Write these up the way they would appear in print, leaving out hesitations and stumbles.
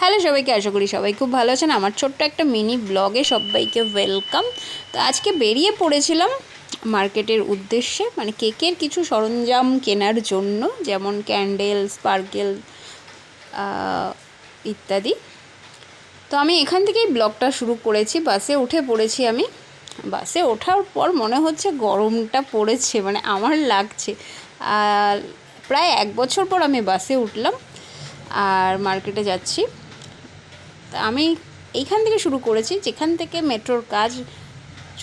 Hello সবাইকে, আশা করি সবাই খুব ভালো আছেন। আমার ছোট্ট একটা মিনি ব্লগে সবাইকে ওয়েলকাম। তো আজকে বেরিয়ে পড়েছিলাম মার্কেটের উদ্দেশ্যে, মানে কেকের কিছু সরঞ্জাম কেনার জন্য, যেমন ক্যান্ডেল, স্পার্কেল ইত্যাদি। তো আমি এখান থেকেই ব্লগটা শুরু করেছি। বাসে উঠে পড়েছি আমি। বাসে ওঠার পর মনে হচ্ছে গরমটা পড়েছে, মানে আমার লাগছে। আর প্রায় 1 বছর পর আমি বাসে উঠলাম আর মার্কেটে যাচ্ছি। তা আমি এইখান থেকে শুরু করেছি, যেখান থেকে মেট্রোর কাজ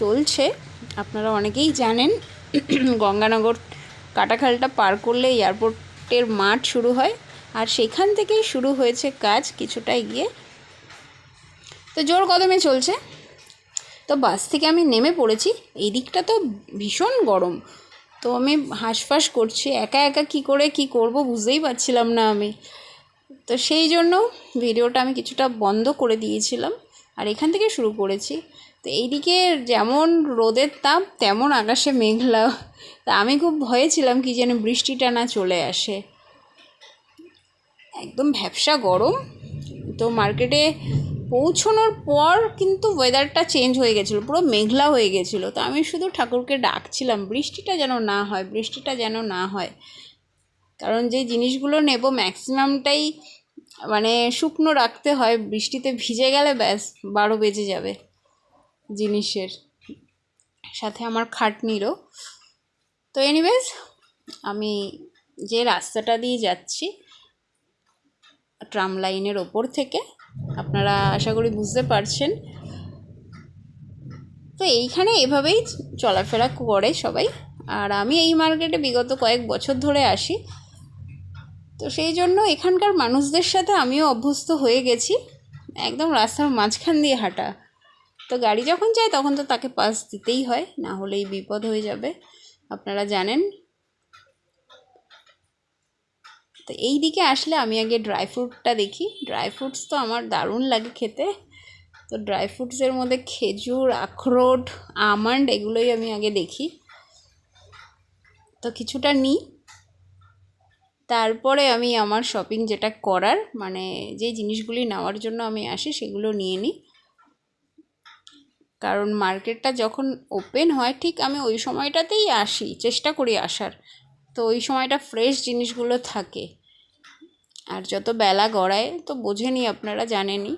চলছে। আপনারা অনেকেই জানেন, গঙ্গানগর কাটাখালটা পার করলে এয়ারপোর্টের মাঠ শুরু হয়, আর সেখান থেকেই শুরু হয়েছে কাজ কিছুটা গিয়ে। তো জোর কদমে চলছে। তো বাস থেকে আমি নেমে পড়েছি। এই দিকটা তো ভীষণ গরম। তো আমি হাঁসফাঁস করছি, একা একা কী করে কী করব বুঝতেই পারছিলাম না আমি। তো সেই জন্য ভিডিওটা আমি কিছুটা বন্ধ করে দিয়েছিলাম আর এখান থেকে শুরু করেছি। তো এইদিকে যেমন রোদের তাপ তেমন আকাশে মেঘলা। তা আমি খুব ভয়ে ছিলাম কি যেন বৃষ্টিটা না চলে আসে, একদম ভ্যাপসা গরম। তো মার্কেটে পৌঁছানোর পর কিন্তু ওয়েদারটা চেঞ্জ হয়ে গেছিলো, পুরো মেঘলা হয়ে গেছিলো। তো আমি শুধু ঠাকুরকে ডাকছিলাম বৃষ্টিটা যেন না হয়, বৃষ্টিটা যেন না হয়। কারণ যে জিনিসগুলো নেব ম্যাক্সিমামটাই মানে শুকনো রাখতে হয়, বৃষ্টিতে ভিজে গেলে ব্যাস 12 বেজে যাবে জিনিসের সাথে, আমার খাটনিরও। তো এনিওয়েজ, আমি যে রাস্তাটা দিয়ে যাচ্ছি ট্রাম লাইনের ওপর থেকে, আপনারা আশা করি বুঝতে পারছেন। তো এইখানে এভাবেই চলাফেরা করে সবাই। আর আমি এই মার্কেটে বিগত কয়েক বছর ধরে আসি, তো সেই জন্য এখানকার মানুষদের সাথে আমিও অভ্যস্ত হয়ে গেছি। একদম রাস্তার মাঝখান দিয়ে হাঁটা। তো গাড়ি যখন যায় তখন তো তাকে পাস দিতেই হয়, না হলেই বিপদ হয়ে যাবে, আপনারা জানেন। তো এই দিকে আসলে আমি আগে ড্রাই ফ্রুটটা দেখি। ড্রাই ফ্রুটস তো আমার দারুণ লাগে খেতে। তো ড্রাই ফ্রুটসের মধ্যে খেজুর, আখরোট, আমন্ড এগুলোই আমি আগে দেখি। তো কিছুটা নিই, তারপরে আমি আমার শপিং যেটা করার, মানে যে জিনিসগুলি নেওয়ার জন্য আমি আসি সেগুলো নিয়ে নিই। কারণ মার্কেটটা যখন ওপেন হয় ঠিক আমি ওই সময়টাতেই আসি, চেষ্টা করি আসার। তো ওই সময়টা ফ্রেশ জিনিসগুলো থাকে। আর যত বেলা গড়ায় তো বোঝেনি, আপনারা জানেনই,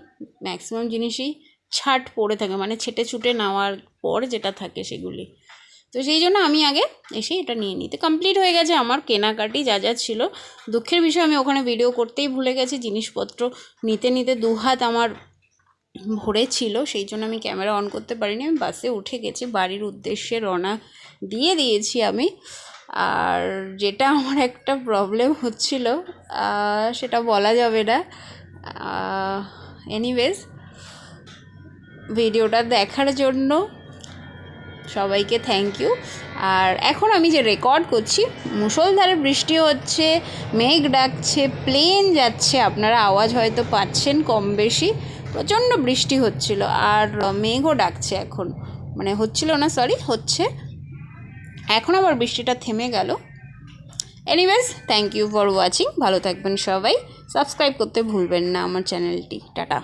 ম্যাক্সিমাম জিনিসই ছাট পড়ে থাকে, মানে ছেটে ছুটে নেওয়ার পর যেটা থাকে সেগুলি। তো সেই জন্য আমি আগে এসে এটা নিয়ে নিই। তো কমপ্লিট হয়ে গেছে আমার কেনাকাটি যা যা ছিল। দুঃখের বিষয় আমি ওখানে ভিডিও করতেই ভুলে গেছি, জিনিসপত্র নিতে নিতে 2 হাত আমার ভরে ছিল, সেই জন্য আমি ক্যামেরা অন করতে পারিনি। আমি বাসে উঠে গেছি, বাড়ির উদ্দেশ্যে রওনা দিয়ে দিয়েছি আমি। আর যেটা আমার একটা প্রবলেম হচ্ছিল সেটা বলা যাবে না। এনিওয়েজ, ভিডিওটা দেখার জন্য সবাইকে থ্যাংক ইউ। আর এখন আমি যে রেকর্ড করছি, মুষলধারে বৃষ্টি হচ্ছে, মেঘ ডাকছে, প্লেন যাচ্ছে, আপনারা আওয়াজ হয়তো পাচ্ছেন কম বেশি। প্রচণ্ড বৃষ্টি হচ্ছিল আর মেঘও ডাকছে এখন, মানে হচ্ছিল না, সরি, হচ্ছে এখন। আবার বৃষ্টিটা থেমে গেল। Anyways, thank you for watching. ভালো থাকবেন সবাই, সাবস্ক্রাইব করতে ভুলবেন না আমার চ্যানেলটি। টাটা।